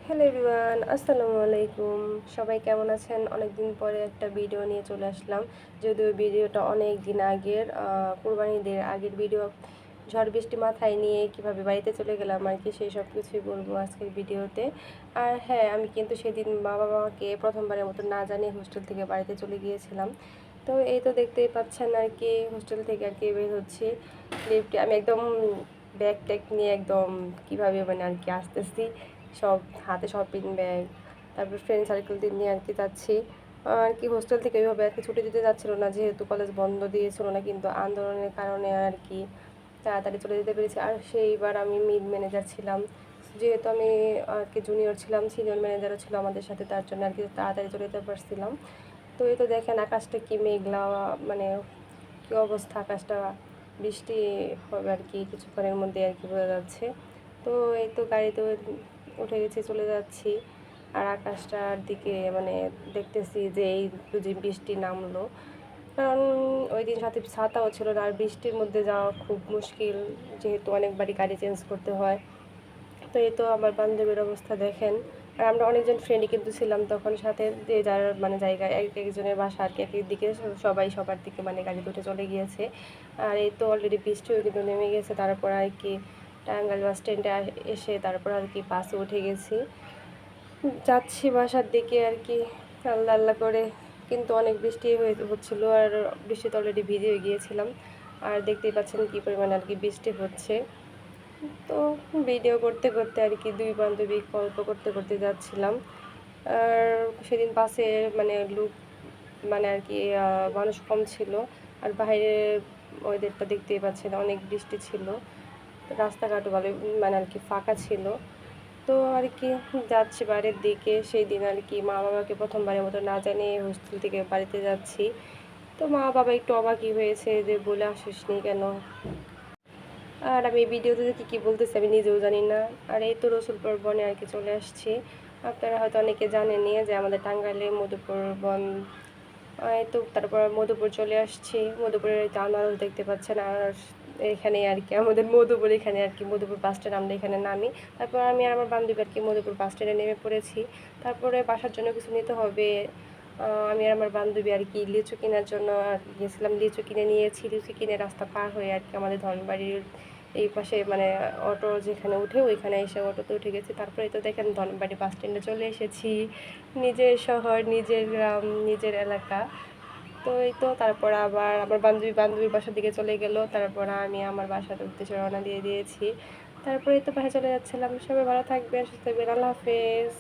Hello everyone, আসসালামু আলাইকুম। সবাই কেমন আছেন? অনেক দিন পরে একটা ভিডিও নিয়ে চলে আসলাম। যদিও ভিডিওটা অনেক দিন আগের, কুরবানি ঈদের আগের ভিডিও। ঝড় বৃষ্টি মাথায় নিয়ে কিভাবে বাড়িতে চলে গেলাম আর কি, সেই সব কিছুই বলবো আজকের ভিডিওতে। আর হ্যাঁ, আমি কিন্তু সেদিন বাবা মাকে প্রথমবারের মতো না জানিয়ে হোস্টেল থেকে বাড়িতে চলে গিয়েছিলাম। তো এই তো দেখতেই পাচ্ছেন আর কি, হোস্টেল থেকে আর কি বের হচ্ছি। লিফটে আমি একদম ব্যাগ ট্যাগ নিয়ে একদম কীভাবে মানে আর কি আসতেছি, সব হাতে শপিং ব্যাগ, তারপর ফ্রেন্ড সার্কেল দিয়ে নিয়ে আর কি যাচ্ছি। আর কি হোস্টেল থেকে ওইভাবে আর কি ছুটি দিতে যাচ্ছিল না, যেহেতু কলেজ বন্ধ দিয়েছিল না, কিন্তু আন্দোলনের কারণে আর কি তাড়াতাড়ি চলে যেতে পেরেছি। আর সেইবার আমি মিড ম্যানেজার ছিলাম, যেহেতু আমি আর কি জুনিয়র ছিলাম, সিনিয়র ম্যানেজারও ছিল আমাদের সাথে, তার জন্য আর কি তাড়াতাড়ি চলে যেতে পারছিলাম। তো এই তো দেখেন আকাশটা কি মেঘলা, মানে কি অবস্থা আকাশটা, বৃষ্টি হবে আর কি কিছুক্ষণের মধ্যে আর কি বোঝা যাচ্ছে। তো এই তো গাড়িতে উঠে গেছি, চলে যাচ্ছি। আর আকাশটার দিকে মানে দেখতেছি যে এই বুঝি বৃষ্টি নামলো, কারণ ওই দিন সাথে ছাতাও ছিল না, আর বৃষ্টির মধ্যে যাওয়া খুব মুশকিল, যেহেতু অনেকবারই গাড়ি চেঞ্জ করতে হয়। তো এই তো আমার বান্ধবীর অবস্থা দেখেন। আর আমরা অনেকজন ফ্রেন্ডই কিন্তু ছিলাম তখন সাথে, যে যার মানে জায়গায় এক একজনের বাসা আর কি এক দিকে, সবাই সবার দিকে মানে গাড়িতে উঠে চলে গিয়েছে। আর এই তো অলরেডি বৃষ্টিও কিন্তু নেমে গেছে। তারপর আর কি টাঙ্গাইল বাস স্ট্যান্ডে এসে তারপর আর কি বাসে উঠে গেছি, যাচ্ছি বাসার দিকে আর কি আল্লাহ আল্লাহ করে। কিন্তু অনেক বৃষ্টি হচ্ছিল, আর বৃষ্টিতে অলরেডি ভিজে গিয়েছিলাম। আর দেখতেই পাচ্ছেন কী পরিমাণে আর কি বৃষ্টি হচ্ছে। তো ভিডিও করতে করতে আর কি দুই বান্ধবী গল্প করতে করতে যাচ্ছিলাম। আর সেদিন বাসে মানে লোক মানে আর কি মানুষ কম ছিল। আর বাইরে ওয়েদারটা দেখতেই পাচ্ছেন, অনেক বৃষ্টি ছিল, রাস্তাঘাটও ভালো মানে আর কি ফাঁকা ছিল। তো আর কি যাচ্ছি বাড়ির দিকে। সেই দিন আর কি মা বাবাকে প্রথমবারের মতো না জানিয়ে হোস্টেল থেকে বাড়িতে যাচ্ছি। তো মা বাবা একটু অবাকই হয়েছে যে বলে আসিসনি কেন। আর আমি এই ভিডিওতে কী কী বলতেছি আমি নিজেও জানি না। আর এই তো রসুলপুর বনে আর কি চলে আসছি। আপনারা হয়তো অনেকে জানেনই যে আমাদের টাঙ্গাইলে মধুপুর বন। এই তো তারপর মধুপুর চলে আসছি। মধুপুরের এই তো আনারস দেখতে পাচ্ছেন, আনারস এখানে আর কি আমাদের মধুপুর, এখানে আর কি মধুপুর বাস স্ট্যান্ড, আমরা এখানে নামি। তারপর আমি আর আমার বান্ধবী আর কি মধুপুর বাস স্ট্যান্ডে নেমে পড়েছি। তারপরে বাসার জন্য কিছু নিতে হবে। আমি আর আমার বান্ধবী আর কি লিচু কেনার জন্য গেছিলাম, লিচু কিনে নিয়েছি। লিচু কিনে রাস্তা পার হয়ে আর কি আমাদের ধনবাড়ির এই পাশে মানে অটো যেখানে উঠে ওইখানে এসে অটোতে উঠে গেছি। তারপরে তো দেখেন ধনবাড়ি বাস স্ট্যান্ডে চলে এসেছি। নিজের শহর, নিজের গ্রাম, নিজের এলাকা। তো এই তো তারপর আবার আমার বান্ধবীর বাসার দিকে চলে গেল। তারপর আমি আমার বাসার উদ্দেশ্যে রওনা দিয়ে দিয়েছি। তারপরে তো বাসায় চলে যাচ্ছিলাম। সবাই ভালো থাকবেন, সুস্থ থাকবেন, আল্লাহ হাফেজ।